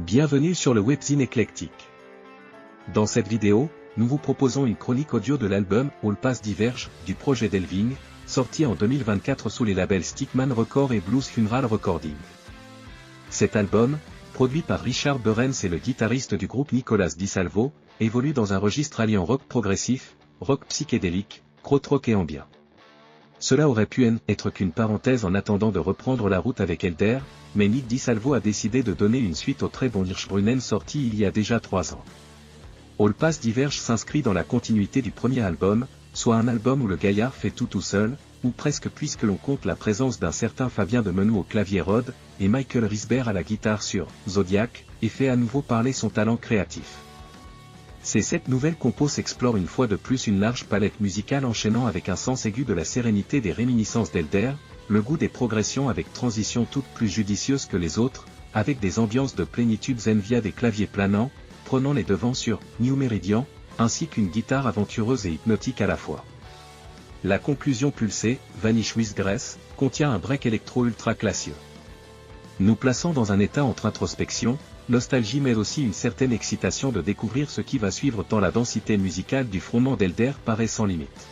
Bienvenue sur le webzine éclectique. Dans cette vidéo, nous vous proposons une chronique audio de l'album All Paths Diverge du projet Delving, sorti en 2024 sous les labels Stickman Records et Blues Funeral Recording. Cet album, produit par Richard Behrens et le guitariste du groupe Nicolas DiSalvo, évolue dans un registre alliant rock progressif, rock psychédélique, krautrock et ambient. Cela aurait pu être qu'une parenthèse en attendant de reprendre la route avec Elder, mais Nick DiSalvo a décidé de donner une suite au très bon Hirschbrunnen sorti il y a déjà 3 ans. All Paths Diverge s'inscrit dans la continuité du premier album, soit un album où le gaillard fait tout seul, ou presque puisque l'on compte la présence d'un certain Fabien Demenou au clavier Rhodes, et Michael Risberg à la guitare sur Zodiac, et fait à nouveau parler son talent créatif. Ces 7 nouvelles compos explorent une fois de plus une large palette musicale enchaînant avec un sens aigu de la sérénité des réminiscences d'Elder, le goût des progressions avec transitions toutes plus judicieuses que les autres, avec des ambiances de plénitude zen via des claviers planants, prenant les devants sur New Meridian, ainsi qu'une guitare aventureuse et hypnotique à la fois. La conclusion pulsée, Vanish with Grace, contient un break électro ultra classieux. Nous plaçant dans un état entre introspection, nostalgie mais aussi une certaine excitation de découvrir ce qui va suivre tant la densité musicale du frontman d'Elder paraît sans limite.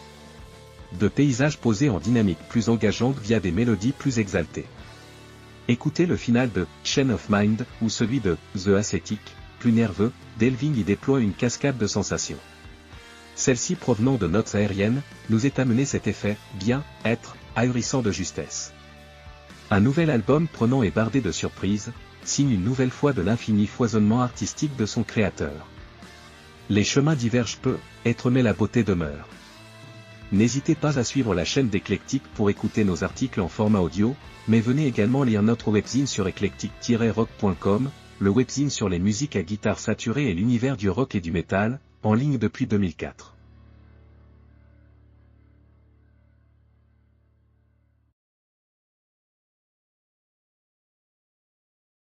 De paysages posés en dynamique plus engageante via des mélodies plus exaltées. Écoutez le final de Chain of Mind ou celui de The Ascetic, plus nerveux, Delving y déploie une cascade de sensations. Celle-ci provenant de notes aériennes, nous est amené cet effet, bien, être, ahurissant de justesse. Un nouvel album prenant et bardé de surprises, signe une nouvelle fois de l'infini foisonnement artistique de son créateur. Les chemins divergent peu, mais la beauté demeure. N'hésitez pas à suivre la chaîne d'Éclectique pour écouter nos articles en format audio, mais venez également lire notre webzine sur eclectic-rock.com, le webzine sur les musiques à guitare saturée et l'univers du rock et du métal, en ligne depuis 2004.